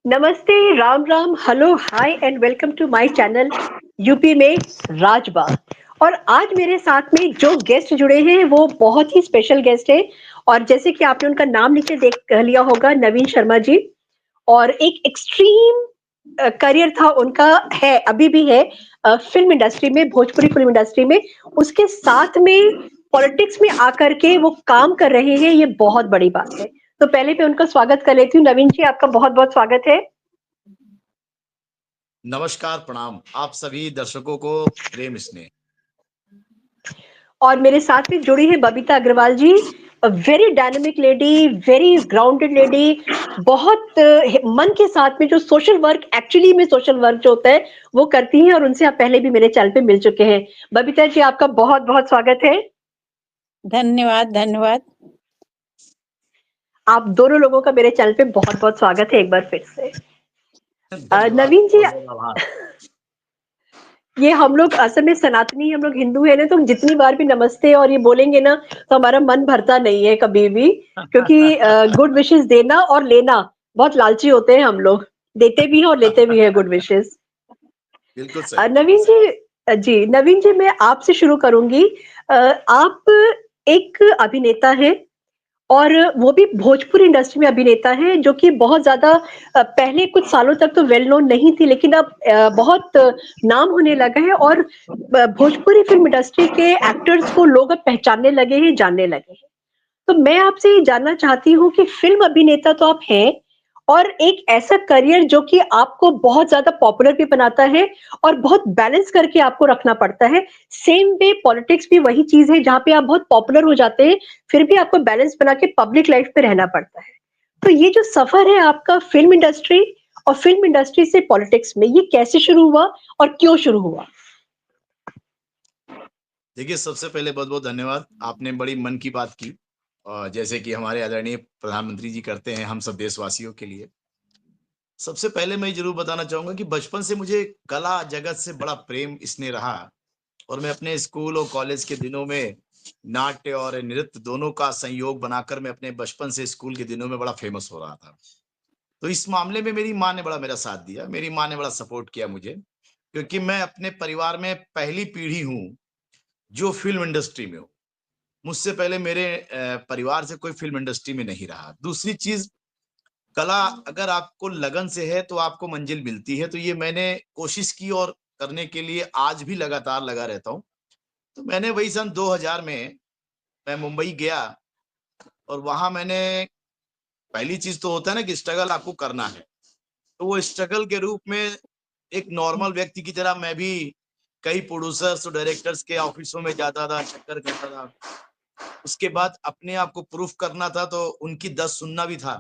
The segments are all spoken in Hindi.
नमस्ते, Ram Ram, hello, hi and welcome to my channel UP में राजबाग। और आज मेरे साथ में जो गेस्ट जुड़े हैं वो बहुत ही स्पेशल गेस्ट है। और जैसे कि आपने उनका नाम नीचे देख लिया होगा, नवीन शर्मा जी। और एक एक्सट्रीम करियर था उनका, है अभी भी है, फिल्म इंडस्ट्री में, भोजपुरी फिल्म इंडस्ट्री में। उसके साथ में पॉलिटिक्स में आकर के वो काम कर रहे हैं, ये बहुत बड़ी बात है। तो पहले मैं उनका स्वागत कर लेती हूँ। नवीन जी, आपका बहुत बहुत स्वागत है। नमस्कार, प्रणाम आप सभी दर्शकों को प्रेम स्नेह। और मेरे साथ में जुड़ी है Babita Agarwal ji, very dynamic lady, very grounded lady. बहुत मन के साथ में जो सोशल वर्क, एक्चुअली में सोशल वर्क जो होता है वो करती हैं, और उनसे आप पहले भी मेरे चैनल पे मिल चुके हैं। बबीता जी, आपका बहुत बहुत स्वागत है। धन्यवाद धन्यवाद। आप दोनों लोगों का मेरे चैनल पे बहुत बहुत स्वागत है एक बार फिर से। धन्यवाद, नवीन जी, बहुत बहुत आभार। ये हम लोग असल में सनातनी, हम लोग हिंदू है ना, तो जितनी बार भी नमस्ते और ये बोलेंगे ना तो हमारा मन भरता नहीं है कभी भी। क्योंकि गुड विशेस देना और लेना, बहुत लालची होते हैं हम लोग, देते भी हैं और लेते भी हैं गुड विशेस। बिल्कुल सही, बिल्कुल नवीन सही। जी, जी नवीन जी, मैं आपसे शुरू करूंगी। आप एक अभिनेता हैं, और वो भी भोजपुरी इंडस्ट्री में अभिनेता है, जो कि बहुत ज्यादा पहले कुछ सालों तक तो वेल नोन नहीं थी, लेकिन अब बहुत नाम होने लगा है। और भोजपुरी फिल्म इंडस्ट्री के एक्टर्स को लोग अब पहचानने लगे हैं, जानने लगे हैं। तो मैं आपसे ये जानना चाहती हूँ कि फिल्म अभिनेता तो आप हैं, और एक ऐसा करियर जो कि आपको बहुत ज्यादा पॉपुलर भी बनाता है और बहुत बैलेंस करके आपको रखना पड़ता है। सेम वे पॉलिटिक्स भी वही चीज है जहां पे आप बहुत पॉपुलर हो जाते हैं, फिर भी आपको बैलेंस बना के पब्लिक लाइफ पे रहना पड़ता है। तो ये जो सफर है आपका फिल्म इंडस्ट्री और फिल्म इंडस्ट्री से पॉलिटिक्स में, ये कैसे शुरू हुआ और क्यों शुरू हुआ? देखिए, सबसे पहले बहुत बहुत धन्यवाद, आपने बड़ी मन की बात की। और जैसे कि हमारे आदरणीय प्रधानमंत्री जी करते हैं हम सब देशवासियों के लिए। सबसे पहले मैं जरूर बताना चाहूंगा कि बचपन से मुझे कला जगत से बड़ा प्रेम स्नेह रहा। और मैं अपने स्कूल और कॉलेज के दिनों में नाट्य और नृत्य दोनों का संयोग बनाकर मैं अपने बचपन से स्कूल के दिनों में बड़ा फेमस हो रहा था। तो इस मामले में मेरी माँ ने बड़ा मेरा साथ दिया, मेरी माँ ने बड़ा सपोर्ट किया मुझे, क्योंकि मैं अपने परिवार में पहली पीढ़ी हूँ जो फ़िल्म इंडस्ट्री में हो। मुझसे पहले मेरे परिवार से कोई फ़िल्म इंडस्ट्री में नहीं रहा। दूसरी चीज़, कला अगर आपको लगन से है तो आपको मंजिल मिलती है, तो ये मैंने कोशिश की और करने के लिए आज भी लगातार लगा रहता हूँ। तो मैंने वही सन 2000 में मैं मुंबई गया, और वहाँ मैंने पहली चीज़ तो होता है ना कि स्ट्रगल आपको करना है। तो वो स्ट्रगल के रूप में एक नॉर्मल व्यक्ति की तरह मैं भी कई प्रोड्यूसर्स और डायरेक्टर्स के ऑफिसों में जाता था, चक्कर करता था। उसके बाद अपने आप को प्रूफ करना था, तो उनकी 10 सुनना भी था।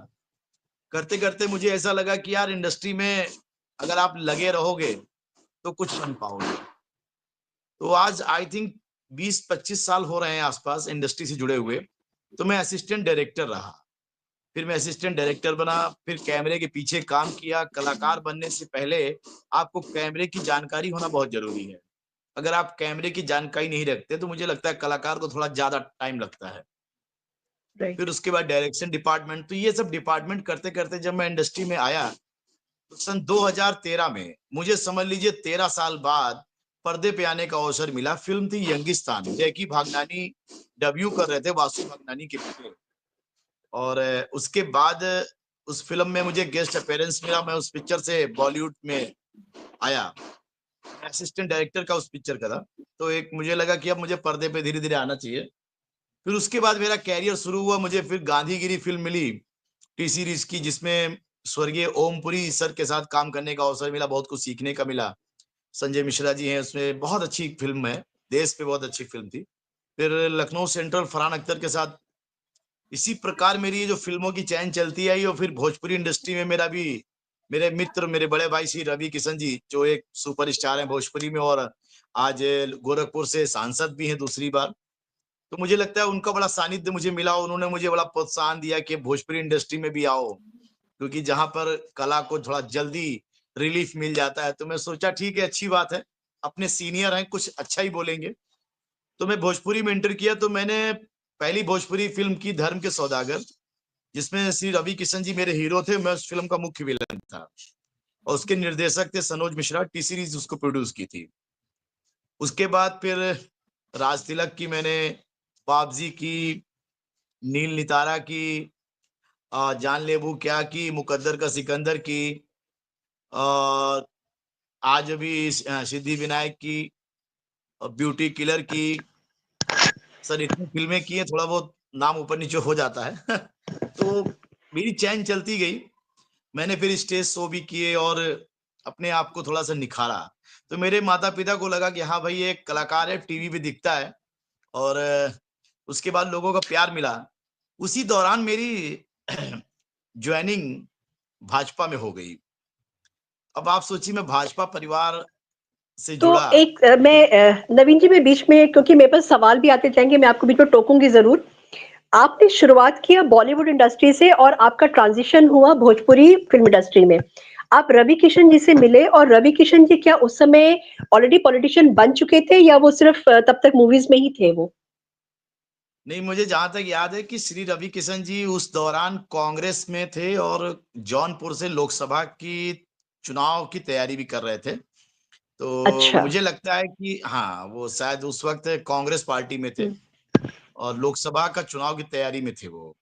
करते-करते मुझे ऐसा लगा कि यार इंडस्ट्री में अगर आप लगे रहोगे, तो कुछ बन पाओगे। तो आज आई थिंक 20-25 साल हो रहे हैं आस-पास इंडस्ट्री से जुड़े हुए। तो मैं असिस्टेंट डायरेक्टर रहा। फिर मैं असिस्टेंट डायरेक्टर बना, फिर कैमरे के पीछे काम किया। कलाकार बनने से पहले आपको कैमरे की जानकारी होना बहुत ज़रूरी है। अगर आप कैमरे की जानकारी नहीं रखते, तो मुझे लगता है कलाकार को थोड़ा ज़्यादा टाइम लगता है। फिर राइट। उसके बाद डायरेक्शन डिपार्टमेंट, तो ये सब डिपार्टमेंट करते-करते जब मैं इंडस्ट्री में आया, तो सन 2013 में मुझे समझ लीजिए 13 साल बाद पर्दे पे आने का अवसर मिला। फ़िल्म थी यंगिस्तान, जैकी भागनानी डेब्यू कर रहे थे वासु भागनानी के बेटे। और उसके बाद उस फ़िल्म में मुझे गेस्ट अपीयरेंस मिला, मैं उस पिक्चर से बॉलीवुड में आया। मैं असिस्टेंट डायरेक्टर का उस पिक्चर का था। तो एक मुझे लगा कि अब मुझे पर्दे पे धीरे-धीरे आना चाहिए। फिर उसके बाद मेरा करियर शुरू हुआ, मुझे फिर गांधीगिरी फ़िल्म मिली, टी सीरीज़ की, जिसमें स्वर्गीय ओमपुरी सर के साथ काम करने का अवसर मिला, बहुत कुछ सीखने का मिला। संजय मिश्रा जी हैं उसमें, बहुत अच्छी फ़िल्म है, देश पे बहुत अच्छी फ़िल्म थी। फिर लखनऊ सेंट्रल फरहान अख्तर के साथ इसी प्रकार मेरी ये जो फ़िल्मों की चैन चलती आई, और फिर भोजपुरी इंडस्ट्री में मेरा भी मेरे मित्र, मेरे बड़े भाई श्री रवि किशन जी, जो एक सुपरस्टार हैं भोजपुरी में, और आज गोरखपुर से सांसद भी हैं दूसरी बार। तो मुझे लगता है उनका बड़ा सानिध्य मुझे मिला, उन्होंने मुझे बड़ा प्रोत्साहन दिया कि भोजपुरी इंडस्ट्री में भी आओ, क्योंकि जहाँ पर कला को थोड़ा जल्दी रिलीफ मिल जाता है। तो मैं सोचा ठीक है, अच्छी बात है, अपने सीनियर हैं, कुछ अच्छा ही बोलेंगे। तो मैं भोजपुरी में एंटर किया, तो मैंने पहली भोजपुरी फ़िल्म की धर्म के सौदागर, जिसमें श्री रवि किशन जी मेरे हीरो थे, मैं उस फिल्म का मुख्य विलन था। और उसके निर्देशक थे सनोज मिश्रा, टी सीरीज उसको प्रोड्यूस की थी। उसके बाद फिर राज तिलक की मैंने, बाबजी की, नील नितारा की, जान लेबू क्या की, मुकद्दर का सिकंदर की, और आज अभी सिद्धि विनायक की, और ब्यूटी किलर की। सर इतनी फिल्में की है, थोड़ा बहुत नाम ऊपर नीचे हो जाता है तो मेरी चैन चलती गई। मैंने फिर स्टेज शो भी किए और अपने आप को थोड़ा सा निखारा। तो मेरे माता पिता को लगा कि हाँ भाई ये एक कलाकार है, टीवी पे दिखता है। और उसके बाद लोगों का प्यार मिला। उसी दौरान मेरी ज्वाइनिंग भाजपा में हो गई। अब आप सोचिए, मैं भाजपा परिवार से तो जुड़ा। एक नवीन जी, मैं बीच में, क्योंकि मेरे पास सवाल भी आते जाएंगे, मैं आपको बीच में टोकूंगी जरूर। आपने शुरुआत किया बॉलीवुड इंडस्ट्री से और आपका ट्रांजिशन हुआ भोजपुरी फिल्म इंडस्ट्री में। आप रवि किशन जी से मिले, और रवि किशन जी क्या उस समय ऑलरेडी पॉलिटिशियन बन चुके थे, या वो सिर्फ तब तक मूवीज में ही थे वो? नहीं, मुझे जहां तक याद है कि श्री रवि किशन जी उस दौरान कांग्रेस में थे और जौनपुर से लोकसभा की चुनाव की तैयारी भी कर रहे थे। तो अच्छा। मुझे लगता है कि हाँ, वो शायद उस वक्त कांग्रेस पार्टी में थे और लोकसभा का चुनाव की तैयारी में थे वो।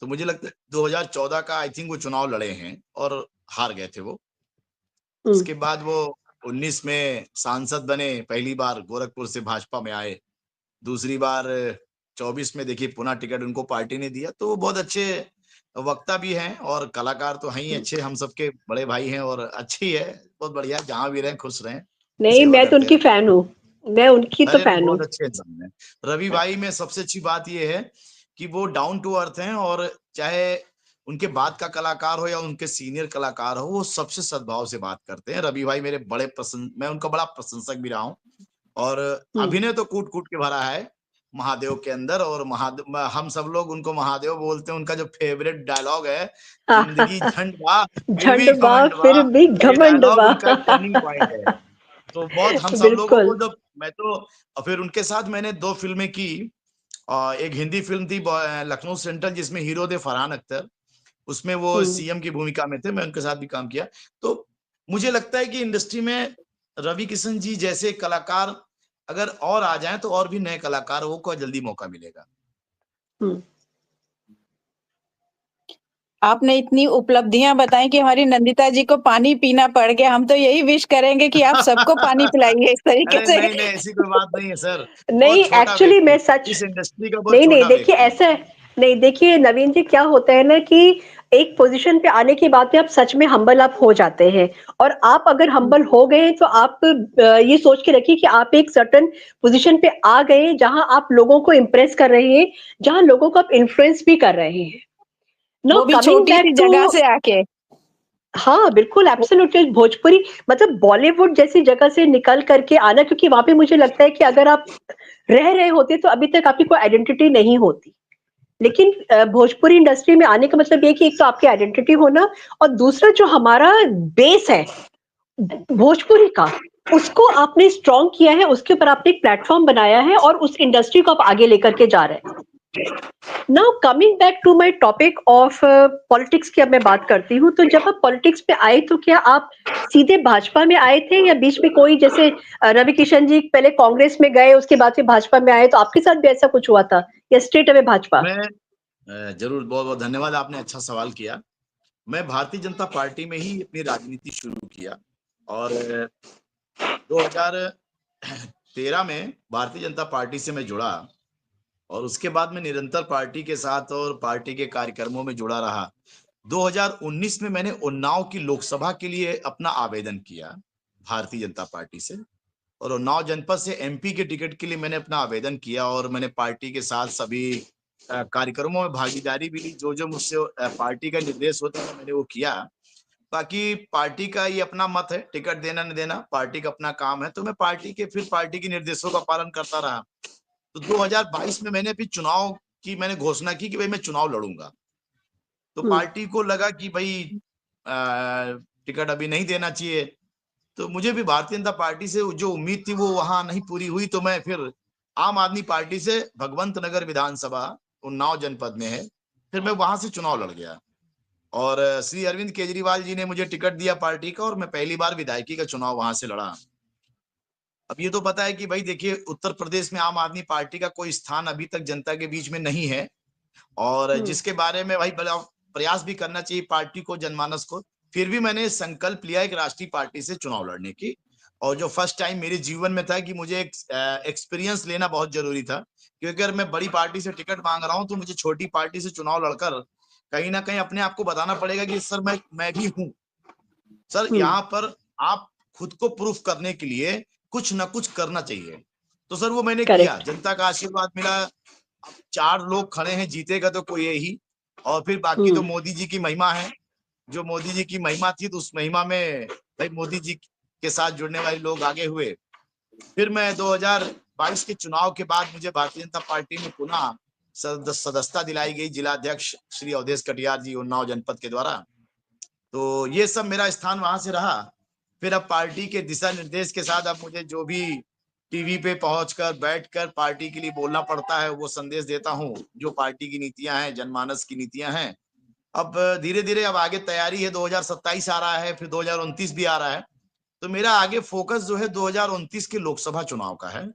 तो मुझे लगता है 2014 का आई थिंक वो चुनाव लड़े हैं और हार गए थे वो। हम्म। उसके बाद वो 19 में सांसद बने, पहली बार गोरखपुर से भाजपा में आए। दूसरी बार 24 में देखिए पुनः टिकट उनको पार्टी ने दिया। तो वो बहुत अच्छे वक्ता भी हैं और कलाकार तो हैं ही अच्छे, हम सबके बड़े भाई हैं और अच्छी है, बहुत बढ़िया, जहां भी रहें खुश रहें, नहीं, सेवा मैं तो करते उनकी रहें। फैन हूँ। मैं उनकी तो अरे नहीं, फैन हूँ। बहुत अच्छे इंसान हैं। रवि भाई में सबसे अच्छी बात ये है कि वो डाउन टू अर्थ हैं, और चाहे उनके बाद का कलाकार हो या उनके सीनियर कलाकार हो, वो सबसे सद्भाव से बात करते हैं। रवि भाई मेरे बड़े मैं उनका बड़ा प्रशंसक भी रहा हूँ। और हम्म। अभिनय तो कूट कूट के भरा है महादेव के अंदर। और महादेव, हम सब लोग उनको महादेव बोलते हैं। उनका जो फेवरेट डायलॉग है, जिंदगी झंड बा फिर भी झंडवा घमंड फिर बा, भी ये डायलॉग घमंडवा। उनका टर्निंग पॉइंट है। तो बहुत हम सब लोगों बिल्कुल। को जब मैं तो, और फिर उनके साथ मैंने 2 फिल्में की। एक हिंदी फिल्म थी लखनऊ सेंट्रल, जिसमें हीरो थे फरहान अख्तर। उसमें वो हम्म। सीएम की भूमिका में थे, मैं उनके साथ भी काम किया। तो मुझे लगता है कि इंडस्ट्री में रवि किशन जी जैसे कलाकार अगर और आ जाएं तो और भी नए कलाकारों को जल्दी मौका मिलेगा। हम्म। आपने इतनी उपलब्धियां बताई कि हमारी नंदिता जी को पानी पीना पड़ गया। हम तो यही विश करेंगे कि आप सबको पानी पिलाइए इस तरीके अरे से। नहीं नहीं, ऐसी कोई बात नहीं है सर। नहीं, बहुत छोटा एक्चुअली मैं व्यक्ति, सच, इस इंडस्ट्री का बहुत नहीं नहीं, छोटा देखिए व्यक्ति। ऐसा है। नहीं, देखिए नवीन जी, क्या होता है ना कि एक पोजीशन पे आने के बाद में आप सच में हम्बल आप हो जाते हैं। और आप अगर हम्बल हो गए तो आप ये सोच के रखिए कि आप एक सर्टेन पोजीशन पे आ गए जहां आप लोगों को इम्प्रेस कर रहे हैं, जहां लोगों को आप इन्फ्लुएंस भी कर रहे हैं। वो नाउ भी कमिंग छोटी सी बैक टू, जगह से आके। हाँ बिल्कुल, एब्सोल्युटली, भोजपुरी मतलब बॉलीवुड जैसी जगह से निकल करके आना, क्योंकि वहां पे मुझे लगता है कि अगर आप रह रहे होते तो अभी तक आपकी कोई आइडेंटिटी नहीं होती। लेकिन भोजपुरी इंडस्ट्री में आने का मतलब ये कि एक तो आपकी आइडेंटिटी होना, और दूसरा जो हमारा बेस है भोजपुरी का, उसको आपने स्ट्रॉन्ग किया है, उसके ऊपर आपने एक प्लेटफॉर्म बनाया है और उस इंडस्ट्री को आप आगे लेकर के जा रहे हैं। Now coming back to my topic of politics की अब मैं बात करती हूँ। तो जब आप पॉलिटिक्स पे आए तो क्या आप सीधे भाजपा में आए थे, या बीच में कोई, जैसे रवि किशन जी पहले कांग्रेस में गए उसके बाद फिर भाजपा में आए, तो आपके साथ भी ऐसा कुछ हुआ था, या स्ट्रेट अवे भाजपा? मैं जरूर, बहुत बहुत धन्यवाद, आपने अच्छा सवाल किया। मैं भारतीय जनता पार्टी में ही अपनी राजनीति शुरू किया। और 2013 में भारतीय जनता पार्टी से मैं जुड़ा। और उसके बाद मैं निरंतर पार्टी के साथ और पार्टी के कार्यक्रमों में जुड़ा रहा। 2019 में मैंने उन्नाव की लोकसभा के लिए अपना आवेदन किया भारतीय जनता पार्टी से। और उन्नाव जनपद से एमपी के टिकट के लिए मैंने अपना आवेदन किया, और मैंने पार्टी के साथ सभी कार्यक्रमों में भागीदारी भी ली। जो जो मुझसे पार्टी का निर्देश होता है मैंने वो किया। बाकी पार्टी का ये अपना मत है, टिकट देना न देना पार्टी का अपना काम है। तो मैं पार्टी के निर्देशों का पालन करता रहा। तो 2022 में मैंने भी चुनाव की मैंने घोषणा की कि भाई मैं चुनाव लड़ूंगा। तो हम्म। पार्टी को लगा कि भाई टिकट अभी नहीं देना चाहिए। तो मुझे भी भारतीय जनता पार्टी से जो उम्मीद थी वो वहां नहीं पूरी हुई। तो मैं फिर आम आदमी पार्टी से भगवंत नगर विधानसभा, उन्नाव जनपद में है, फिर मैं वहां से चुनाव लड़ गया और श्री अरविंद केजरीवाल जी ने मुझे टिकट दिया पार्टी का और मैं पहली बार विधायकी का चुनाव वहां से लड़ा। अब ये तो पता है कि भाई देखिए, उत्तर प्रदेश में आम आदमी पार्टी का कोई स्थान अभी तक जनता के बीच में नहीं है, और जिसके बारे में भाई बड़ा प्रयास भी करना चाहिए पार्टी को, जनमानस को। फिर भी मैंने संकल्प लिया एक राष्ट्रीय पार्टी से चुनाव लड़ने की, और जो फर्स्ट टाइम मेरे जीवन में था कि मुझे एक एक्सपीरियंस लेना बहुत जरूरी था, क्योंकि अगर मैं बड़ी पार्टी से टिकट मांग रहा हूं तो मुझे छोटी पार्टी से चुनाव लड़कर कहीं ना कहीं अपने आप को बताना पड़ेगा कि सर मैं भी हूं। सर यहाँ पर आप खुद को प्रूफ करने के लिए कुछ ना कुछ करना चाहिए। तो सर वो मैंने किया, जनता का आशीर्वाद मिला। 4 लोग खड़े हैं, जीतेगा तो कोई यही, और फिर बाकी तो मोदी जी की महिमा है। जो मोदी जी की महिमा थी तो उस महिमा में भाई मोदी जी के साथ जुड़ने वाले लोग आगे हुए। फिर मैं 2022 के चुनाव के बाद मुझे भारतीय जनता पार्टी में पुनः सदस्यता दिलाई गई, जिलाध्यक्ष श्री अवधेश कटियार जी उन्नाव जनपद के द्वारा। तो ये सब मेरा स्थान वहां से रहा। फिर अब पार्टी के दिशा निर्देश के साथ अब मुझे जो भी टीवी पे पहुंचकर बैठकर पार्टी के लिए बोलना पड़ता है वो संदेश देता हूं, जो पार्टी की नीतियां हैं, जनमानस की नीतियां हैं। अब धीरे धीरे अब आगे तैयारी है, 2027 आ रहा है, फिर 2029 भी आ रहा है। तो मेरा आगे फोकस जो है 2029 के लोकसभा चुनाव का है,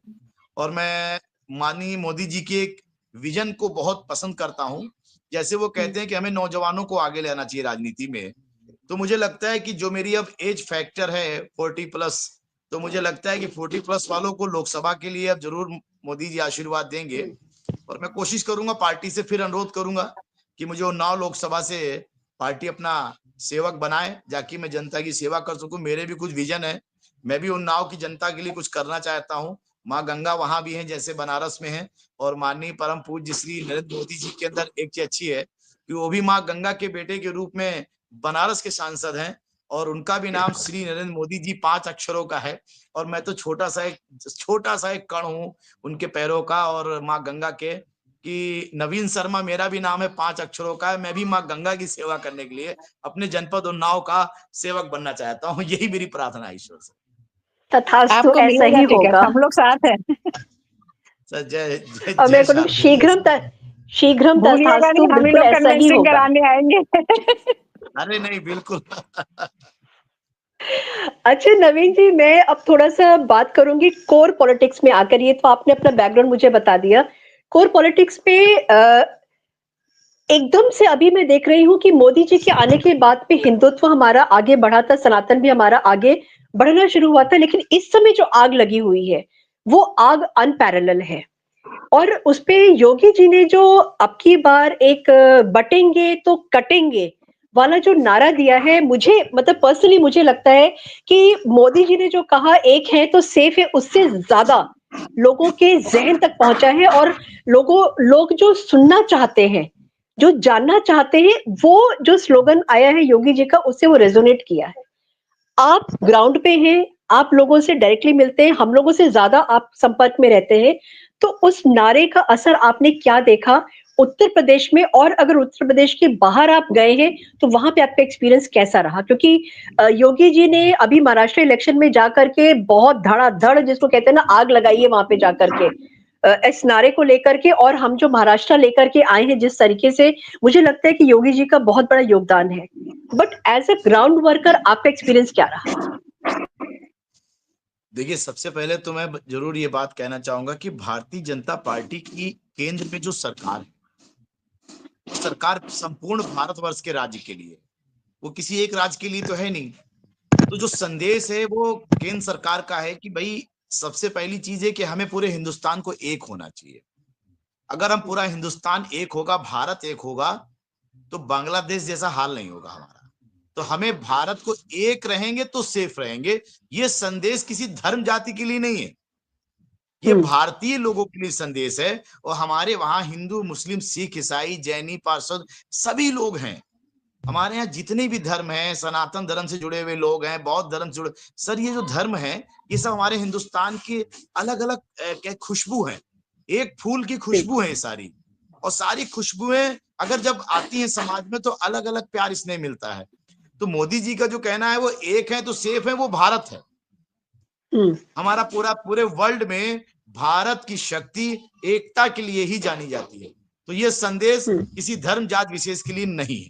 और मैं माननीय मोदी जी के एक विजन को बहुत पसंद करता हूं। जैसे वो कहते हैं कि हमें नौजवानों को आगे लाना चाहिए राजनीति में, तो मुझे लगता है कि जो मेरी अब एज फैक्टर है 40+, तो मुझे लगता है कि 40+ वालों को लोकसभा के लिए अब जरूर मोदी जी आशीर्वाद देंगे। और मैं कोशिश करूंगा, पार्टी से फिर अनुरोध करूंगा कि मुझे उन्नाव लोकसभा से पार्टी अपना सेवक बनाए, जाकि मैं जनता की सेवा कर सकूं। मेरे भी कुछ विजन है, मैं भी उन्नाव की जनता के लिए कुछ करना चाहता हूं। माँ गंगा वहां भी है जैसे बनारस में है, और माननीय परम पूज्य श्री नरेंद्र मोदी जी के अंदर एक चीज अच्छी है कि वो भी माँ गंगा के बेटे के रूप में बनारस के सांसद हैं, और उनका भी नाम श्री नरेंद्र मोदी जी 5 अक्षरों का है। और मैं तो छोटा सा एक कण हूं उनके पैरों का और माँ गंगा के, कि नवीन शर्मा मेरा भी नाम है 5 अक्षरों का है। मैं भी माँ गंगा की सेवा करने के लिए अपने जनपद उन्नाव का सेवक बनना चाहता हूँ। यही मेरी प्रार्थना है ईश्वर से। तथास्तु, आपको ऐसा मिलेगा ही टिकट, होगा। हम लोग साथ हैं। सर जय जय और जय मैं कहूँ शारदे, जय शारदे। शीघ्रम भूलिएगा तथास्तु, नहीं, हम ही बिल्कुल लोग ऐसा ही कन्वेंसिंग होगा। कराने आएंगे। अरे नहीं, बिल्कुल। अच्छा नवीन जी, मैं अब थोड़ा सा बात करूंगी कोर पॉलिटिक्स में आकर। ये तो आपने अपना बैकग्राउंड मुझे बता दिया। कोर पॉलिटिक्स पे एकदम से अभी मैं देख रही हूँ कि मोदी जी के आने के बाद पे हिंदुत्व हमारा आगे बढ़ा था, सनातन भी हमारा आगे बढ़ना शुरू हुआ था, लेकिन इस समय जो आग लगी हुई है वो आग अनपैरेलल है। और उसपे योगी जी ने जो अब की बार एक बटेंगे तो कटेंगे वाला जो नारा दिया है, मुझे मतलब पर्सनली मुझे लगता है कि मोदी जी ने जो कहा एक है तो सेफ है, उससे ज्यादा लोगों के जहन तक पहुंचा है। और लोग जो सुनना चाहते हैं, जो जानना चाहते हैं, वो जो स्लोगन आया है योगी जी का, उससे वो रेजोनेट किया है। आप ग्राउंड पे हैं, आप लोगों से डायरेक्टली मिलते हैं, हम लोगों से ज्यादा आप संपर्क में रहते हैं, तो उस नारे का असर आपने क्या देखा उत्तर प्रदेश में? और अगर उत्तर प्रदेश के बाहर आप गए हैं तो वहां पे आपका एक्सपीरियंस कैसा रहा? क्योंकि योगी जी ने अभी महाराष्ट्र इलेक्शन में जाकर के बहुत धड़ाधड़, जिसको कहते हैं ना, आग लगाई है वहां पे जाकर के इस नारे को लेकर के। और हम जो महाराष्ट्र लेकर के आए हैं जिस तरीके से, मुझे लगता है कि योगी जी का बहुत बड़ा योगदान है। But as a ground worker आपका एक्सपीरियंस क्या रहा? देखिए, सबसे पहले तो मैं जरूर ये बात कहना चाहूंगा कि भारतीय जनता पार्टी की केंद्र में जो सरकार है, सरकार संपूर्ण भारतवर्ष के राज्य के लिए, वो किसी एक राज्य के लिए तो है नहीं। तो जो संदेश है वो केंद्र सरकार का है कि भाई सबसे पहली चीज है कि हमें पूरे हिंदुस्तान को एक होना चाहिए। अगर हम पूरा हिंदुस्तान एक होगा, भारत एक होगा, तो बांग्लादेश जैसा हाल नहीं होगा हमारा। तो हमें भारत को एक रहेंगे तो सेफ रहेंगे। ये संदेश किसी धर्म जाति के लिए नहीं है, ये भारतीय लोगों के लिए संदेश है। और हमारे वहां हिंदू, मुस्लिम, सिख, ईसाई, जैनी, पार्षद सभी लोग हैं। हमारे यहाँ जितने भी धर्म हैं, सनातन धर्म से जुड़े हुए लोग हैं, बौद्ध धर्म से जुड़े, सर ये जो धर्म है ये सब हमारे हिंदुस्तान के अलग अलग क्या खुशबू है, एक फूल की खुशबू है ये सारी। और सारी खुशबुएं अगर जब आती हैं समाज में तो अलग अलग प्यार स्नेह मिलता है। तो मोदी जी का जो कहना है वो एक है तो सेफ है, वो भारत है। हमारा पूरे वर्ल्ड में भारत की शक्ति एकता के लिए ही जानी जाती है। तो ये संदेश हम्म, किसी धर्म जात विशेष के लिए नहीं है।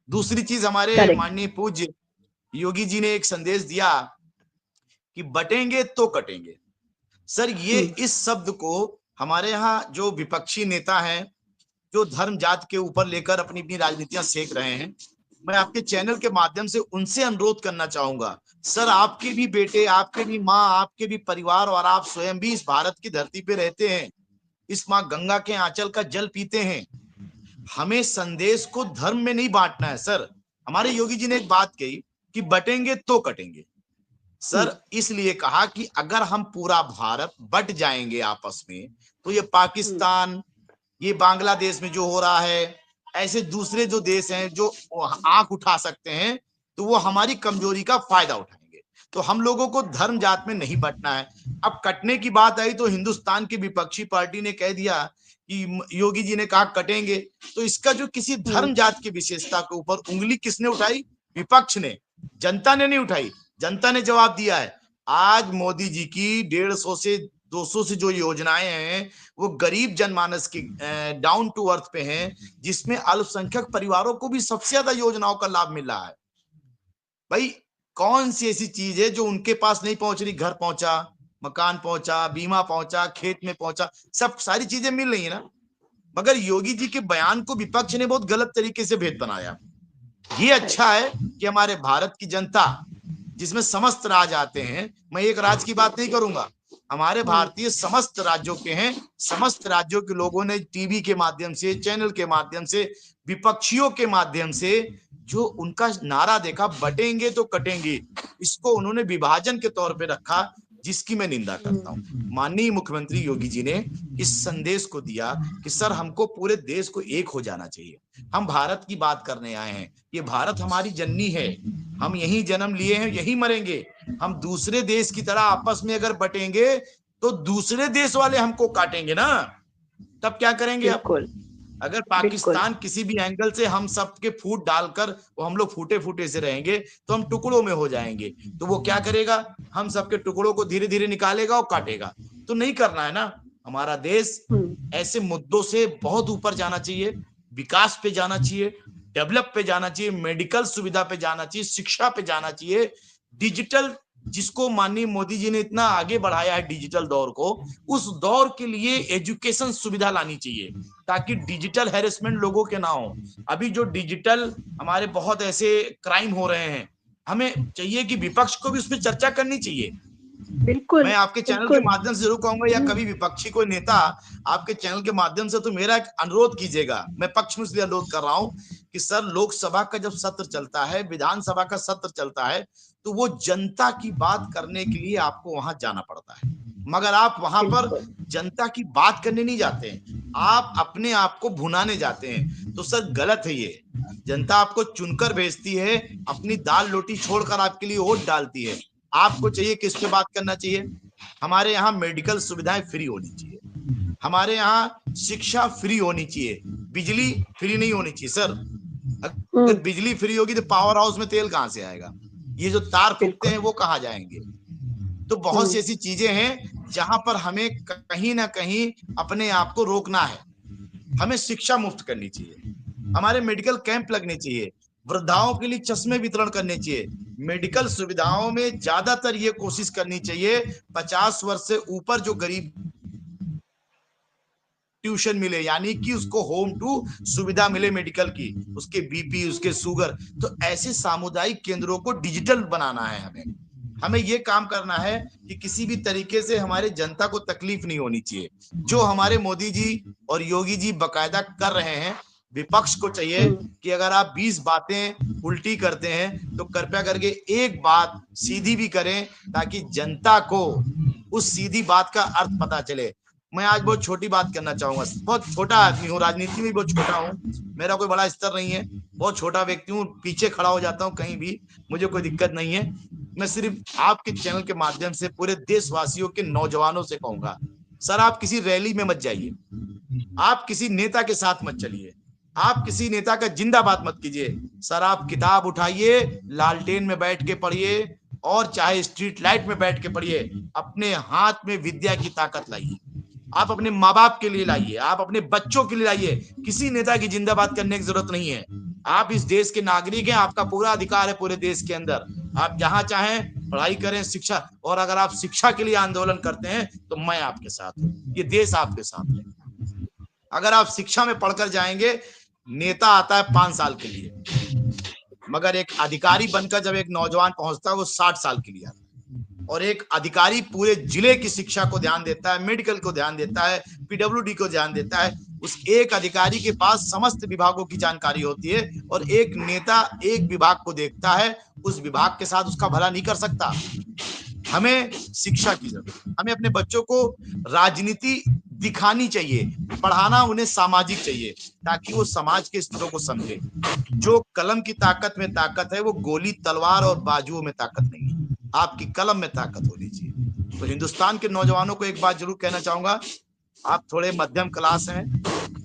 दूसरी चीज, हमारे करेक्ट। माननीय पूज्य योगी जी ने एक संदेश दिया कि बटेंगे तो कटेंगे। सर, ये हम्म, इस शब्द को हमारे यहाँ जो विपक्षी नेता हैं, जो धर्म जात के ऊपर लेकर अपनी अपनी राजनीतियां सेक रहे हैं, मैं आपके चैनल के माध्यम से उनसे अनुरोध करना चाहूंगा, सर आपके भी बेटे, आपके भी माँ, आपके भी परिवार और आप स्वयं भी इस भारत की धरती पे रहते हैं, इस माँ गंगा के आंचल का जल पीते हैं। हमें संदेश को धर्म में नहीं बांटना है सर। हमारे योगी जी ने एक बात कही कि बटेंगे तो कटेंगे। सर इसलिए कहा कि अगर हम पूरा भारत बट जाएंगे आपस में, तो ये पाकिस्तान, ये बांग्लादेश में जो हो रहा है, ऐसे दूसरे जो देश हैं जो आंख उठा सकते हैं, तो वो हमारी कमजोरी का फायदा उठाएंगे। तो हम लोगों को धर्म जात में नहीं बंटना है। अब कटने की बात आई तो हिंदुस्तान की विपक्षी पार्टी ने कह दिया कि योगी जी ने कहा कटेंगे, तो इसका जो किसी धर्म जात की विशेषता के ऊपर उंगली किसने उठाई? विपक्ष ने, जनता ने नहीं उठाई। जनता ने जवाब दिया है। आज मोदी जी की 150 से 200 से जो योजनाएं हैं वो गरीब जनमानस की डाउन टू अर्थ पे हैं, जिसमें अल्पसंख्यक परिवारों को भी सबसे ज्यादा योजनाओं का लाभ मिल रहा है। भाई कौन सी ऐसी चीज है जो उनके पास नहीं पहुंच रही? घर पहुंचा, मकान पहुंचा, बीमा पहुंचा, खेत में पहुंचा, सब सारी चीजें मिल रही है ना। मगर योगी जी के बयान को विपक्ष ने बहुत गलत तरीके से भेद बनाया। ये अच्छा है कि हमारे भारत की जनता, जिसमें समस्त राज्य आते हैं, मैं एक राज्य की बात नहीं करूंगा, हमारे भारतीय समस्त राज्यों के हैं, समस्त राज्यों के लोगों ने टीवी के माध्यम से, चैनल के माध्यम से, विपक्षियों के माध्यम से जो उनका नारा देखा, बटेंगे तो कटेंगे, इसको उन्होंने विभाजन के तौर पे रखा, जिसकी मैं निंदा करता हूं। माननीय मुख्यमंत्री योगी जी ने इस संदेश को दिया कि सर हमको पूरे देश को एक हो जाना चाहिए। हम भारत की बात करने आए हैं, ये भारत हमारी जननी है, हम यहीं जन्म लिए हैं, यहीं मरेंगे। हम दूसरे देश की तरह आपस में अगर बटेंगे तो दूसरे देश वाले हमको काटेंगे ना, तब क्या करेंगे आप? बिल्कुल, अगर बिल्कुल। पाकिस्तान किसी भी एंगल से हम सबके फूट डालकर वो हम लोग फूटे फूटे से रहेंगे तो हम टुकड़ों में हो जाएंगे। तो वो क्या करेगा? हम सबके टुकड़ों को धीरे धीरे निकालेगा और काटेगा। तो नहीं करना है ना। हमारा देश ऐसे मुद्दों से बहुत ऊपर जाना चाहिए, विकास पे जाना चाहिए, डेवलप पे जाना चाहिए, मेडिकल सुविधा पे जाना चाहिए, शिक्षा पे जाना चाहिए, डिजिटल, जिसको माननीय मोदी जी ने इतना आगे बढ़ाया है डिजिटल दौर को, उस दौर के लिए एजुकेशन सुविधा लानी चाहिए ताकि डिजिटल हैरेसमेंट लोगों के ना हो। अभी जो डिजिटल हमारे बहुत ऐसे क्राइम हो रहे हैं, हमें चाहिए कि विपक्ष को भी उस पर चर्चा करनी चाहिए। बिल्कुल, मैं आपके चैनल के माध्यम से जरूर कहूंगा, या कभी विपक्षी कोई नेता आपके चैनल के माध्यम से, तो मेरा एक अनुरोध कीजिएगा, मैं पक्ष में इसलिए अनुरोध कर रहा हूं कि सर लोकसभा का जब सत्र चलता है, विधानसभा का सत्र चलता है, तो वो जनता की बात करने के लिए आपको वहां जाना पड़ता है, मगर आप वहां पर जनता की बात करने नहीं जाते हैं, आप अपने आप को भुनाने जाते हैं। तो सर गलत है ये। जनता आपको चुनकर भेजती है, अपनी दाल रोटी छोड़कर आपके लिए वोट डालती है। आपको चाहिए किस पे बात करना चाहिए? हमारे यहाँ मेडिकल सुविधाएं फ्री होनी चाहिए, हमारे यहाँ शिक्षा फ्री होनी चाहिए, बिजली फ्री नहीं होनी चाहिए। सर अगर बिजली फ्री होगी तो पावर हाउस में तेल कहां से आएगा? ये जो तार फूकते हैं वो कहां जाएंगे? तो बहुत सी ऐसी चीजें हैं जहां पर हमें कहीं ना कहीं अपने आप को रोकना है। हमें शिक्षा मुफ्त करनी चाहिए, हमारे मेडिकल कैंप लगने चाहिए, वृद्धाओं के लिए चश्मे वितरण करने चाहिए, मेडिकल सुविधाओं में ज्यादातर ये कोशिश करनी चाहिए 50 वर्ष से ऊपर जो गरीब ट्यूशन मिले, यानी कि उसको होम टू सुविधा मिले मेडिकल की, उसके बीपी, उसके शुगर। तो ऐसे सामुदायिक केंद्रों को डिजिटल बनाना है। हमें ये काम करना है कि किसी भी तरीके से हमारे जनता को तकलीफ नहीं होनी चाहिए। जो हमारे मोदी जी और योगी जी बकायदा कर रहे हैं, विपक्ष को चाहिए कि अगर आप 20 बातें उल्टी करते हैं तो कृपया करके एक बात सीधी भी करें, ताकि जनता को उस सीधी बात का अर्थ पता चले। मैं आज बहुत छोटी बात करना चाहूंगा, बहुत छोटा आदमी हूँ, राजनीति में बहुत छोटा हूँ, मेरा कोई बड़ा स्तर नहीं है, बहुत छोटा व्यक्ति हूँ, पीछे खड़ा हो जाता हूँ कहीं भी, मुझे कोई दिक्कत नहीं है। मैं सिर्फ आपके चैनल के माध्यम से पूरे देशवासियों के नौजवानों से कहूंगा, सर आप किसी रैली में मत जाइए, आप किसी नेता के साथ मत चलिए, आप किसी नेता का जिंदाबाद मत कीजिए। सर आप किताब उठाइए, लालटेन में बैठ के पढ़िए, और चाहे स्ट्रीट लाइट में बैठ के पढ़िए, अपने हाथ में विद्या की ताकत लाइए। आप अपने माँ बाप के लिए लाइए, आप अपने बच्चों के लिए लाइए। किसी नेता की जिंदाबाद करने की जरूरत नहीं है। आप इस देश के नागरिक हैं, आपका पूरा अधिकार है पूरे देश के अंदर। आप जहां चाहें पढ़ाई करें, शिक्षा, और अगर आप शिक्षा के लिए आंदोलन करते हैं तो मैं आपके साथ हूं, ये देश आपके साथ है। अगर आप शिक्षा में पढ़कर जाएंगे, नेता आता है 5 साल के लिए, मगर एक अधिकारी बनकर जब एक नौजवान पहुंचता है वो 60 साल के लिए आता है। और एक अधिकारी पूरे जिले की शिक्षा को ध्यान देता है, मेडिकल को ध्यान देता है, पीडब्ल्यूडी को ध्यान देता है। उस एक अधिकारी के पास समस्त विभागों की जानकारी होती है, और एक नेता एक विभाग को देखता है, उस विभाग के साथ उसका भला नहीं कर सकता। हमें शिक्षा की जरूरत, हमें अपने बच्चों को राजनीति दिखानी चाहिए, पढ़ाना उन्हें सामाजिक चाहिए, ताकि वो समाज के स्तरों को समझे। जो कलम की ताकत में ताकत है, वो गोली, तलवार और बाजुओं में ताकत नहीं है, आपकी कलम में ताकत होनी चाहिए। तो हिंदुस्तान के नौजवानों को एक बात जरूर कहना चाहूंगा, आप थोड़े मध्यम क्लास हैं,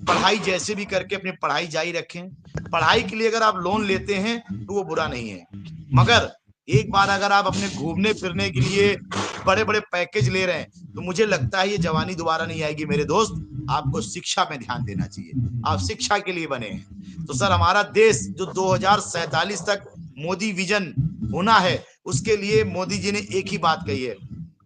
पढ़ाई जैसे भी करके अपनी पढ़ाई जारी रखें। पढ़ाई के लिए अगर आप लोन लेते हैं तो वो बुरा नहीं है, मगर एक बार अगर आप अपने घूमने फिरने के लिए बड़े बड़े पैकेज ले रहे हैं तो मुझे लगता है ये जवानी दोबारा नहीं आएगी मेरे दोस्त। आपको शिक्षा में ध्यान देना चाहिए, आप शिक्षा के लिए बने हैं। तो सर, हमारा देश जो 2047 तक मोदी विजन होना है, उसके लिए मोदी जी ने एक ही बात कही है,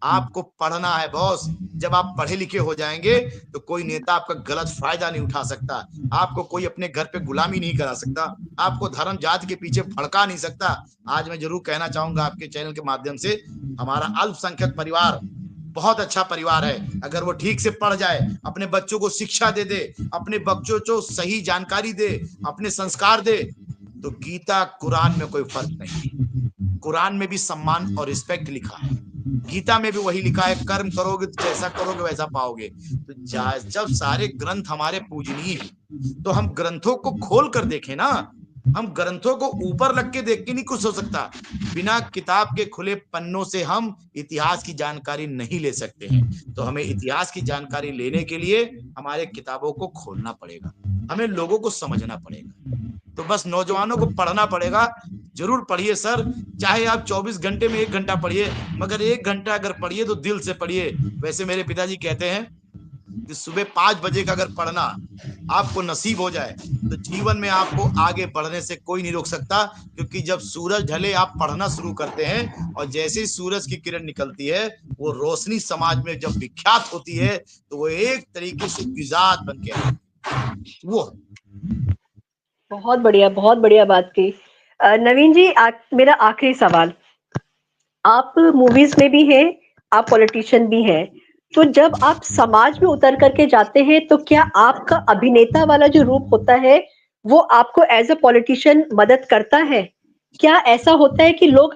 आपको पढ़ना है बॉस। जब आप पढ़े लिखे हो जाएंगे तो कोई नेता आपका गलत फायदा नहीं उठा सकता, आपको कोई अपने घर पे गुलामी नहीं करा सकता, आपको धर्म जाति के पीछे भड़का नहीं सकता। आज मैं जरूर कहना चाहूंगा आपके चैनल के माध्यम से, हमारा अल्पसंख्यक परिवार बहुत अच्छा परिवार है। अगर वो ठीक से पढ़ जाए, अपने बच्चों को शिक्षा दे दे, अपने बच्चों को सही जानकारी दे, अपने संस्कार दे, तो गीता कुरान में कोई फर्क नहीं। कुरान में भी सम्मान और रिस्पेक्ट लिखा है, गीता में भी वही लिखा है, कर्म करोगे तो जैसा करोगे वैसा पाओगे। तो जब सारे ग्रंथ हमारे पूजनीय हैं तो हम ग्रंथों को खोल कर देखें ना, हम ग्रंथों को ऊपर रख के देख के नहीं कुछ हो सकता। बिना किताब के खुले पन्नों से हम इतिहास की जानकारी नहीं ले सकते हैं। तो हमें इतिहास की जानकारी लेने के लिए हमारे किताबों को खोलना पड़ेगा, हमें लोगों को समझना पड़ेगा। तो बस नौजवानों को पढ़ना पड़ेगा। जरूर पढ़िए सर, चाहे आप 24 घंटे में 1 घंटा पढ़िए, मगर 1 घंटा अगर पढ़िए तो दिल से पढ़िए। वैसे मेरे पिताजी कहते हैं कि सुबह 5 बजे का अगर पढ़ना आपको नसीब हो जाए तो जीवन में आपको आगे बढ़ने से कोई नहीं रोक सकता। क्योंकि जब सूरज ढले आप पढ़ना शुरू करते हैं, और जैसे ही सूरज की किरण निकलती है, वो रोशनी समाज में जब विख्यात होती है तो वो एक तरीके से विजात बन के आती है। वो बहुत बढ़िया बात की। नवीन जी, मेरा आखिरी सवाल, आप मूवीज में भी हैं, आप पॉलिटिशियन भी हैं, तो जब आप समाज में उतर करके जाते हैं तो क्या आपका अभिनेता वाला जो रूप होता है वो आपको एज अ पॉलिटिशियन मदद करता है? क्या ऐसा होता है कि लोग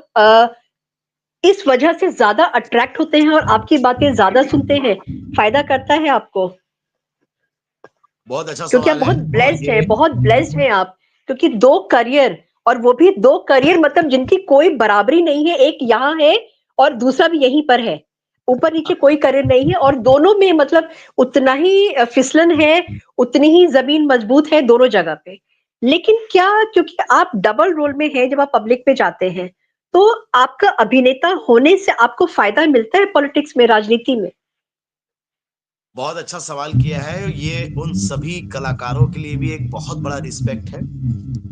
इस वजह से ज्यादा अट्रैक्ट होते हैं और आपकी बातें ज्यादा सुनते हैं? फायदा करता है आपको? बहुत अच्छा क्योंकि आप बहुत ब्लेस्ड हैं आप, क्योंकि 2 करियर, और वो भी 2 करियर मतलब जिनकी कोई बराबरी नहीं है, एक यहाँ है और दूसरा भी यहीं पर है, ऊपर नीचे कोई करियर नहीं है, और दोनों में मतलब उतना ही फिसलन है, उतनी ही जमीन मजबूत है दोनों जगह पे। लेकिन क्या, क्योंकि आप डबल रोल में हैं, जब आप पब्लिक पे जाते हैं तो आपका अभिनेता होने से आपको फायदा मिलता है पॉलिटिक्स में, राजनीति में? बहुत अच्छा सवाल किया है। ये उन सभी कलाकारों के लिए भी एक बहुत बड़ा रिस्पेक्ट है,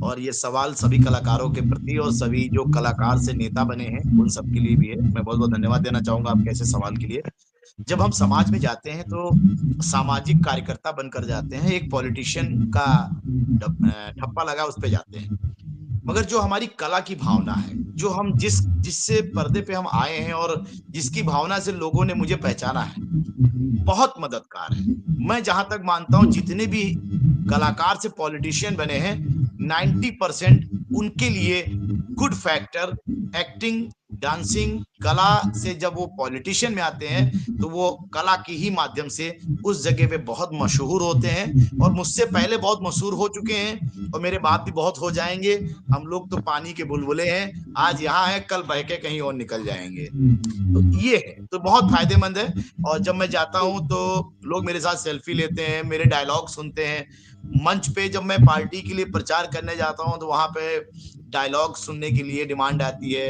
और ये सवाल सभी कलाकारों के प्रति और सभी जो कलाकार से नेता बने हैं उन सब के लिए भी है। मैं बहुत बहुत धन्यवाद देना चाहूंगा आपके ऐसे सवाल के लिए। जब हम समाज में जाते हैं तो सामाजिक कार्यकर्ता बनकर जाते हैं, एक पॉलिटिशियन का ठप्पा लगा उस पे जाते हैं, मगर जो हमारी कला की भावना है, जो हम जिससे पर्दे पे हम आए हैं और जिसकी भावना से लोगों ने मुझे पहचाना है, बहुत मददगार है। मैं जहां तक मानता हूं जितने भी कलाकार से पॉलिटिशियन बने हैं 90% उनके लिए गुड फैक्टर एक्टिंग, डांसिंग, कला से जब वो पॉलिटिशियन में आते हैं तो वो कला की ही माध्यम से उस जगह पे बहुत मशहूर होते हैं, और मुझसे पहले बहुत मशहूर हो चुके हैं और मेरे बाद भी बहुत हो जाएंगे। हम लोग तो पानी के बुलबुले हैं, आज यहाँ है कल बह के कहीं और निकल जाएंगे। तो ये है, तो बहुत फायदेमंद है। और जब मैं जाता हूँ तो लोग मेरे साथ सेल्फी लेते हैं, मेरे डायलॉग सुनते हैं। मंच पे जब मैं पार्टी के लिए प्रचार करने जाता हूँ तो वहां पे डायलॉग सुनने के लिए डिमांड आती है,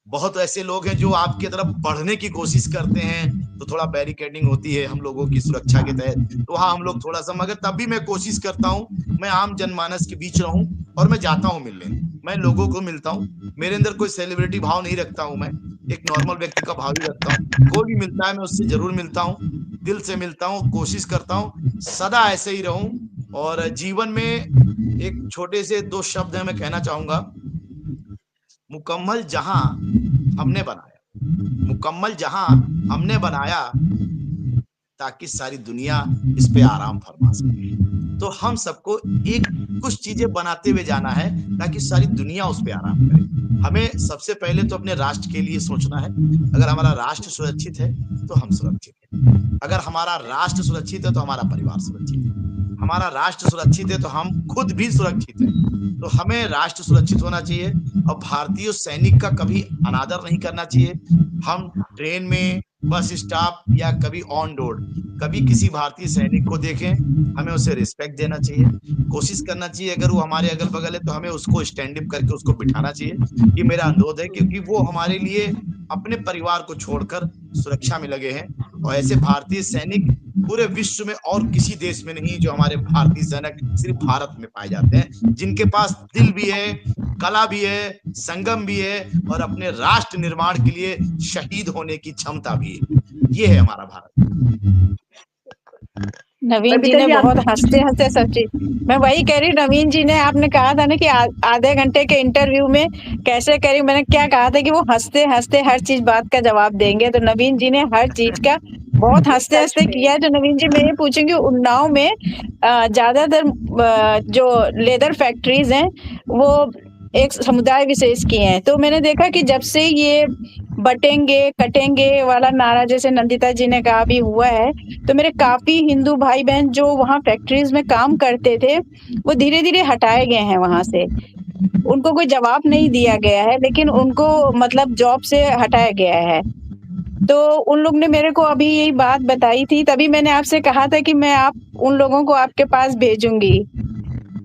बहुत ऐसे लोग हैं जो आपकी तरफ बढ़ने की कोशिश करते हैं, तो थोड़ा बैरिकेडिंग होती है हम लोगों की सुरक्षा के तहत, तो वहाँ हम लोग थोड़ा सा, मगर तब भी मैं कोशिश करता हूँ मैं आम जनमानस के बीच रहूं और मैं जाता हूँ मिलने, मैं लोगों को मिलता हूँ। मेरे अंदर कोई सेलिब्रिटी भाव नहीं रखता हूँ, मैं एक नॉर्मल व्यक्ति का भाव ही रखता हूँ। कोई भी मिलता है मैं उससे जरूर मिलता हूँ, दिल से मिलता हूँ, कोशिश करता हूँ सदा ऐसे ही रहूं। और जीवन में एक छोटे से 2 शब्द हैं मैं कहना चाहूंगा, मुकम्मल जहां हमने बनाया, मुकम्मल जहां हमने बनाया, ताकि सारी दुनिया इस पे आराम फरमा सके। तो हम सबको एक कुछ चीजें बनाते हुए जाना है ताकि सारी दुनिया उस पे आराम करे। हमें सबसे पहले तो अपने राष्ट्र के लिए सोचना है। अगर हमारा राष्ट्र सुरक्षित है तो हम सुरक्षित हैं। अगर हमारा राष्ट्र सुरक्षित है तो हमारा परिवार सुरक्षित है। हमारा राष्ट्र सुरक्षित है तो हम खुद भी सुरक्षित हैं। तो हमें राष्ट्र सुरक्षित होना चाहिए और भारतीय सैनिक का कभी अनादर नहीं करना चाहिए। हम ट्रेन में, बस स्टॉप या कभी ऑन रोड कभी किसी भारतीय सैनिक को देखें, हमें उसे रिस्पेक्ट देना चाहिए। कोशिश करना चाहिए अगर वो हमारे अगल बगल है तो हमें उसको स्टैंड अप करके उसको बिठाना चाहिए। ये मेरा अनुरोध है, क्योंकि वो हमारे लिए अपने परिवार को छोड़कर सुरक्षा में लगे हैं। और ऐसे भारतीय सैनिक पूरे विश्व में और किसी देश में नहीं, जो हमारे भारतीय सैनिक सिर्फ भारत में पाए जाते हैं, जिनके पास दिल भी है, कला भी है, संगम भी है और अपने राष्ट्र निर्माण के लिए शहीद होने की क्षमता भी है। ये है हमारा भारत। नवीन जी बबीता ने जी, आप बहुत हंसते-हंसते सब चीज़, मैं वही कह रही हूँ, नवीन जी ने, आपने कहा था ना कि आधे घंटे के इंटरव्यू में कैसे करी, मैंने क्या कहा था कि वो हंसते-हंसते हर चीज़ बात का जवाब देंगे, तो नवीन जी ने हर चीज़ का बहुत सच हंसते-हंसते में किया है। तो नवीन जी, मैं ये पूछूँगी, उन्नाव में ज़्यादातर जो लेदर फैक्ट्रीज़ हैं, वो एक समुदाय विशेष की हैं। तो मैंने देखा कि जब से ये बटेंगे, कटेंगे वाला नारा, जैसे नंदिता जी ने कहा, भी हुआ है, तो मेरे काफ़ी हिंदू भाई-बहन जो वहाँ फैक्ट्रीज़ में काम करते थे, वो धीरे-धीरे हटाए गए हैं वहाँ से। उनको कोई जवाब नहीं दिया गया है, लेकिन उनको मतलब जॉब से हटाया गया है। तो उन लोग ने मेरे को अभी यही बात बताई थी, तभी मैंने आपसे कहा था कि मैं उन लोगों को आपके पास भेजूँगी।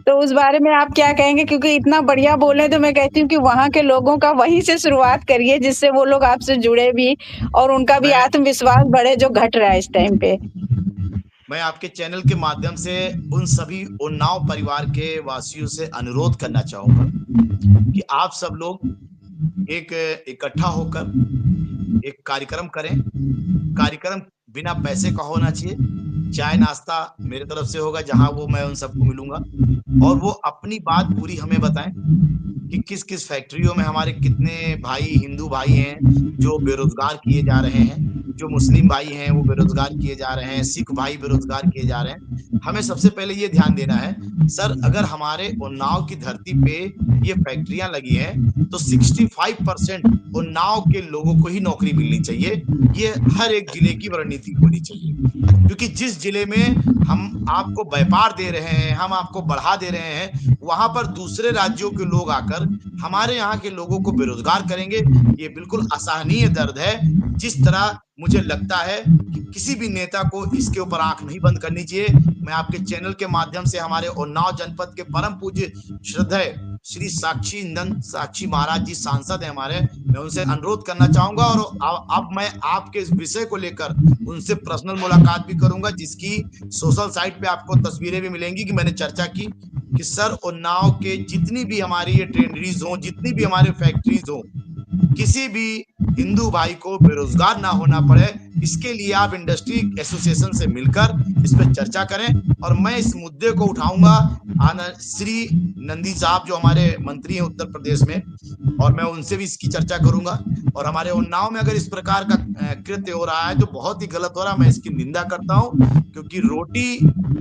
तो उस बारे में आप क्या कहेंगे? क्योंकि इतना बढ़िया बोले, तो मैं कहती हूँ कि वहाँ के लोगों का वहीं से शुरुआत करिए, जिससे वो लोग आपसे जुड़े भी और उनका भी मैं आत्मविश्वास बढ़े, जो घट रहा है इस टाइम पे। मैं आपके चैनल के माध्यम से उन सभी उन्नाव परिवार के वासियों से अनुरोध करना चाहूंगा कि आप सब लोग एक इकट्ठा होकर एक कार्यक्रम करें। कार्यक्रम बिना पैसे का होना चाहिए। चाय नाश्ता मेरे तरफ से होगा, जहां वो मैं उन सबको मिलूंगा और वो अपनी बात पूरी हमें बताएं कि किस किस फैक्ट्रियों में हमारे कितने भाई, हिंदू भाई हैं जो बेरोजगार किए जा रहे हैं, जो मुस्लिम भाई हैं वो बेरोजगार किए जा रहे हैं, सिख भाई बेरोजगार किए जा रहे हैं। हमें सबसे पहले ये ध्यान देना है, सर अगर हमारे उन्नाव की धरती पे ये फैक्ट्रियां लगी हैं तो 65% उन्नाव के लोगों को ही नौकरी मिलनी चाहिए। ये हर एक जिले की रणनीति होनी चाहिए, क्योंकि जिस जिले में हम आपको व्यापार दे रहे हैं, हम आपको बढ़ा दे रहे हैं, वहां पर दूसरे राज्यों के लोग आकर हमारे यहाँ के लोगों को बेरोजगार करेंगे। ये बिल्कुल असहनीय दर्द है। जिस तरह मुझे लगता है कि किसी भी नेता को इसके ऊपर आंख नहीं बंद करनी चाहिए। मैं आपके चैनल के माध्यम से हमारे उन्नाव जनपद के परम पूज्य श्रद्धेय श्री साक्षी नंद साक्षी महाराज जी सांसद है हमारे, मैं उनसे अनुरोध करना चाहूंगा और अब मैं आपके इस विषय को लेकर उनसे पर्सनल मुलाकात भी करूंगा, जिसकी सोशल साइट पे आपको तस्वीरें भी मिलेंगी कि मैंने चर्चा की कि सर उन्नाव के जितनी भी हमारी ये ट्रेनरीज हो, जितनी भी हमारे फैक्ट्रीज हो, किसी भी हिंदू भाई को बेरोजगार ना होना पड़े, इसके लिए आप इंडस्ट्री एसोसिएशन से मिलकर इस पर चर्चा करें। और मैं इस मुद्दे को उठाऊंगा श्री नंदी साहब जो हमारे मंत्री हैं उत्तर प्रदेश में, और मैं उनसे भी इसकी चर्चा करूंगा। और हमारे उन्नाव में अगर इस प्रकार का कृत्य हो रहा है तो बहुत ही गलत हो रहा है, मैं इसकी निंदा करता हूं, क्योंकि रोटी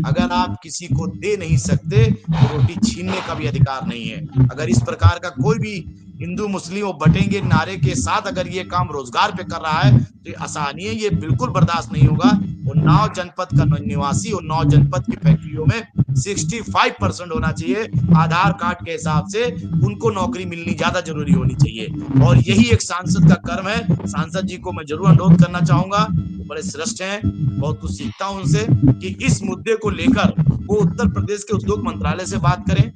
अगर आप किसी को दे नहीं सकते तो रोटी छीनने का भी अधिकार नहीं है। अगर इस प्रकार का कोई भी हिंदू मुस्लिम वो बटेंगे नारे के साथ अगर ये काम रोजगार पे कर रहा है तो ये असहनीय, ये बिल्कुल बर्दाश्त नहीं होगा। उन्नाव जनपद का निवासी उन्नाव जनपद की फैक्ट्रियों में 65% होना चाहिए। आधार कार्ड के हिसाब से उनको नौकरी मिलनी ज्यादा जरूरी होनी चाहिए, और यही एक सांसद का कर्म है। सांसद जी को मैं जरूर अनुरोध करना चाहूंगा, वो बड़े श्रेष्ठ हैं, बहुत कुछ सीखता हूं उनसे, कि इस मुद्दे को लेकर वो उत्तर प्रदेश के उद्योग मंत्रालय से बात करें,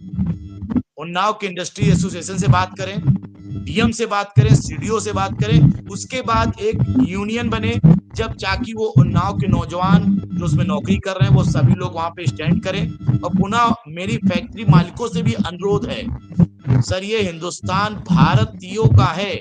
उन्नाव के इंडस्ट्री एसोसिएशन से बात करें, डीएम से बात करें, सीडीओ से बात करें, उसके बाद एक यूनियन बने, जब ताकि वो उन्नाव के नौजवान जो उसमें नौकरी कर रहे हैं वो सभी लोग वहां पे स्टैंड करें। और पुनः मेरी फैक्ट्री मालिकों से भी अनुरोध है, सर ये हिंदुस्तान भारतीयों का है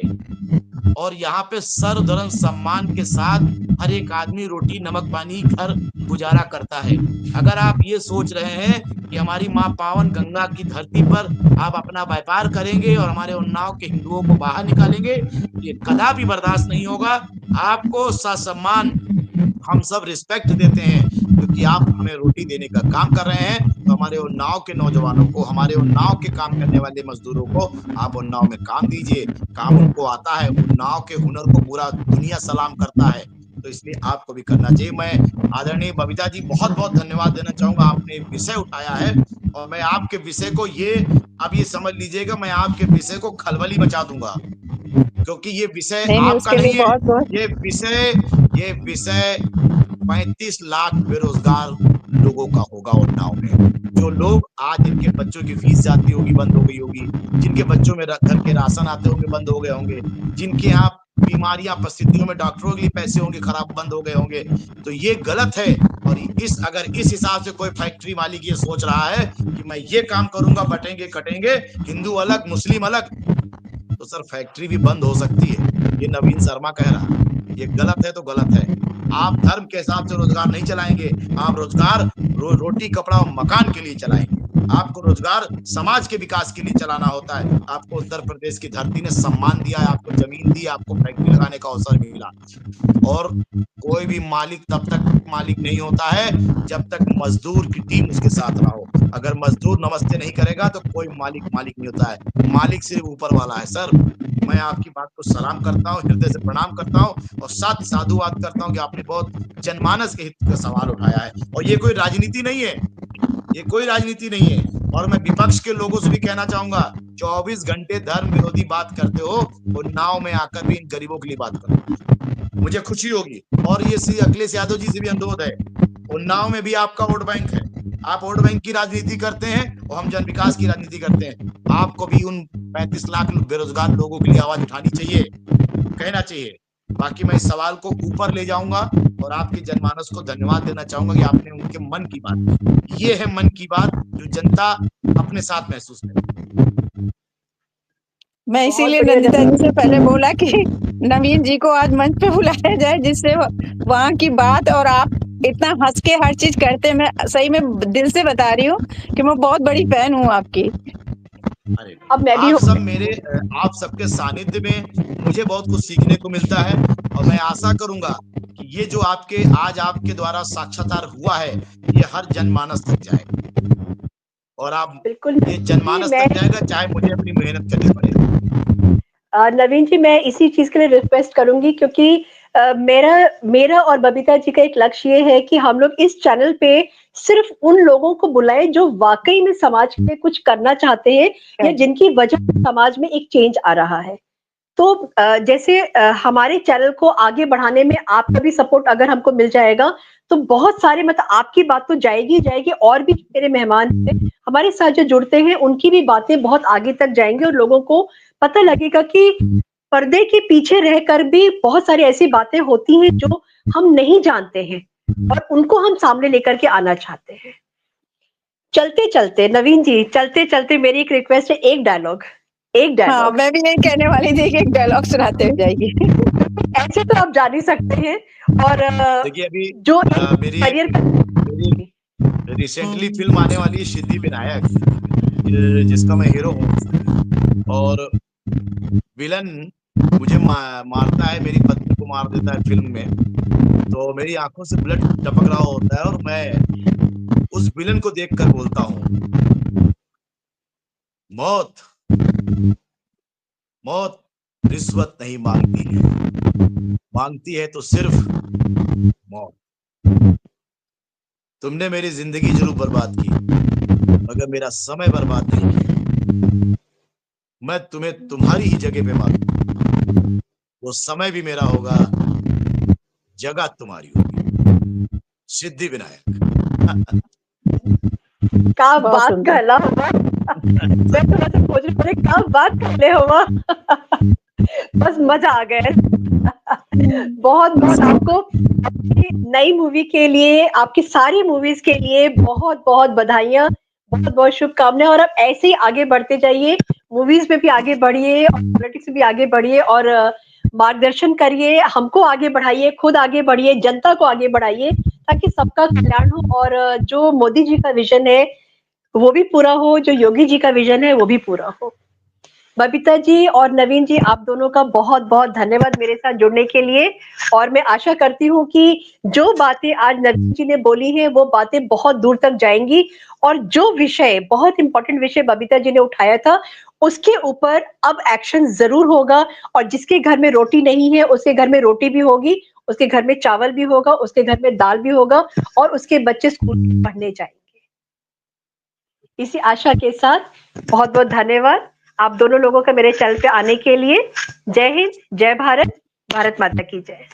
और यहाँ पे सर्वधर्म सम्मान के साथ हर एक आदमी रोटी नमक पानी घर गुजारा करता है। अगर आप ये सोच रहे हैं कि हमारी माँ पावन गंगा की धरती पर आप अपना व्यापार करेंगे और हमारे उन्नाव के हिंदुओं को बाहर निकालेंगे, ये कदापि बर्दाश्त नहीं होगा। आपको ससम्मान हम सब रिस्पेक्ट देते हैं क्योंकि आप हमें रोटी देने का काम कर रहे हैं। तो हमारे उन्नाव के नौजवानों को, हमारे उन्नाव के काम करने वाले मजदूरों को आप उन्नाव में काम दीजिए। काम उनको आता है, उन्नाव के हुनर को पूरा दुनिया सलाम करता है, तो इसलिए आपको भी करना चाहिए। मैं आदरणीय बबीता जी बहुत बहुत धन्यवाद देना चाहूंगा, आपने विषय उठाया है और मैं आपके विषय को अब ये समझ लीजिएगा, मैं आपके विषय को खलबली मचा दूंगा क्योंकि ये विषय आपका नहीं है। ये विषय 35 लाख बेरोजगार लोगों का होगा उन्नाव में। जो लोग आज इनके बच्चों की फीस जाती होगी, बंद हो गई होगी, जिनके बच्चों में घर के राशन आते होंगे, बंद हो गए होंगे, जिनके यहाँ बीमारियां परिस्थितियों में डॉक्टरों के लिए पैसे होंगे खराब, बंद हो गए होंगे। तो ये गलत है। और अगर इस हिसाब से कोई फैक्ट्री मालिक ये सोच रहा है कि मैं ये काम करूंगा, बटेंगे कटेंगे, हिंदू अलग मुस्लिम अलग, तो सर फैक्ट्री भी बंद हो सकती है। ये नवीन शर्मा कह रहा है, ये गलत है तो गलत है। आप धर्म के हिसाब से रोजगार नहीं चलाएंगे, आप रोजगार रोटी कपड़ा और मकान के लिए चलाएंगे। आपको रोजगार समाज के विकास के लिए चलाना होता है। आपको उत्तर प्रदेश की धरती ने सम्मान दिया है, आपको जमीन दी, आपको फैक्ट्री लगाने का अवसर मिला। और कोई भी मालिक तब तक मालिक नहीं होता है जब तक मजदूर की टीम उसके साथ ना हो। अगर मजदूर नमस्ते नहीं करेगा तो कोई मालिक नहीं होता है। मालिक सिर्फ ऊपर वाला है। सर मैं आपकी बात को सलाम करता हूँ, हृदय से प्रणाम करता हूँ और साथ ही साधुवाद करता हूँ कि आपने बहुत जनमानस के हित का सवाल उठाया है। और ये कोई राजनीति नहीं है, ये कोई राजनीति नहीं है। और मैं विपक्ष के लोगों से भी कहना चाहूंगा, 24 घंटे धर्म विरोधी बात करते हो, उन्नाव में आकर भी इन गरीबों के लिए बात करो, मुझे खुशी होगी। और ये श्री अखिलेश यादव जी से भी अनुरोध है, उन्नाव में भी आपका वोट बैंक है, आप वोट बैंक की राजनीति करते हैं और हम जन विकास की राजनीति करते हैं। आपको भी उन 35 लाख बेरोजगार लोगों के लिए आवाज उठानी चाहिए, कहना चाहिए। बाकी मैं इस सवाल को ऊपर ले जाऊंगा और आपके जनमानस को धन्यवाद देना चाहूंगा कि आपने उनके मन की बात, ये है मन की बात जो जनता अपने साथ महसूस करे। मैं इसीलिए नंदिता जी से पहले बोला कि नवीन जी को आज मंच पे बुलाया जाए, जिससे वहाँ की बात, और आप इतना हंस के हर चीज करते, मैं सही में दिल से बता रही हूँ कि मैं बहुत बड़ी फैन हूँ आपकी। अरे अब मैं भी आप सबके सानिध्य में मुझे बहुत कुछ सीखने को मिलता है और मैं आशा करूंगा कि ये जो आज आपके द्वारा साक्षात्कार हुआ है ये हर जनमानस तक जाएगा और आप बिल्कुल ये जनमानस तक जाएगा, चाहे मुझे अपनी मेहनत करनी पड़े। नवीन जी, मैं इसी चीज के लिए रिक्वेस्ट करूंगी क्योंकि मेरा और बबीता जी का एक लक्ष्य ये है कि हम लोग इस चैनल पे सिर्फ उन लोगों को बुलाएं जो वाकई में समाज के कुछ करना चाहते हैं या जिनकी वजह से समाज में एक चेंज आ रहा है। तो जैसे हमारे चैनल को आगे बढ़ाने में आपका भी सपोर्ट अगर हमको मिल जाएगा तो बहुत सारे, मतलब आपकी बात तो जाएगी और भी मेरे मेहमान हमारे साथ जो जुड़ते हैं उनकी भी बातें बहुत आगे तक जाएंगी और लोगों को पता लगेगा कि पर्दे के पीछे रहकर भी बहुत सारी ऐसी बातें होती हैं जो हम नहीं जानते हैं और उनको हम सामने लेकर के आना चाहते हैं। चलते चलते नवीन जी, चलते चलते मेरी एक रिक्वेस्ट है, एक डायलॉग। हाँ, मैं भी यही कहने वाली थी कि एक डायलॉग सुनाते हुए जाइए। ऐसे तो आप जा नहीं सकते हैं। और देखिए अभी जो मेरी रिसेंटली फिल्म आने वाली है सिद्धिविनायक, जिसका मैं हीरो हूँ और विलन मुझे मारता है, मेरी पत्नी को मार देता है फिल्म में, तो मेरी आंखों से ब्लड टपक रहा होता है और मैं उस विलन को देखकर बोलता हूँ, मौत रिश्वत नहीं मांगती है तो सिर्फ मौत। तुमने मेरी जिंदगी जरूर बर्बाद की मगर मेरा समय बर्बाद नहीं किया। मैं तुम्हें तुम्हारी ही जगह पे मारूंगा, वो समय भी मेरा होगा, जगह तुम्हारी होगी। सिद्धिविनायक। क्या बात कहला हुआ। मैं थोड़ा सा सोच रही, क्या बात कहले हुआ। बस मजा आ गया। बहुत बहुत आपको नई मूवी के लिए, आपकी सारी मूवीज के लिए बहुत बहुत बधाइयाँ, बहुत बहुत शुभकामनाएं। और आप ऐसे ही आगे बढ़ते जाइए, मूवीज में भी आगे बढ़िए और पॉलिटिक्स में भी आगे बढ़िए और मार्गदर्शन करिए, हमको आगे बढ़ाइए, खुद आगे बढ़िए, जनता को आगे बढ़ाइए, ताकि सबका कल्याण हो और जो मोदी जी का विजन है वो भी पूरा हो, जो योगी जी का विजन है वो भी पूरा हो। बबीता जी और नवीन जी, आप दोनों का बहुत बहुत धन्यवाद मेरे साथ जुड़ने के लिए। और मैं आशा करती हूँ कि जो बातें आज नवीन जी ने बोली हैं वो बातें बहुत दूर तक जाएंगी, और जो विषय, बहुत इंपॉर्टेंट विषय बबीता जी ने उठाया था, उसके ऊपर अब एक्शन जरूर होगा। और जिसके घर में रोटी नहीं है उसके घर में रोटी भी होगी, उसके घर में चावल भी होगा, उसके घर में दाल भी होगा, और उसके बच्चे स्कूल पढ़ने जाएंगे। इसी आशा के साथ बहुत बहुत धन्यवाद आप दोनों लोगों का मेरे चैनल पे आने के लिए। जय हिंद, जय भारत, भारत माता की जय।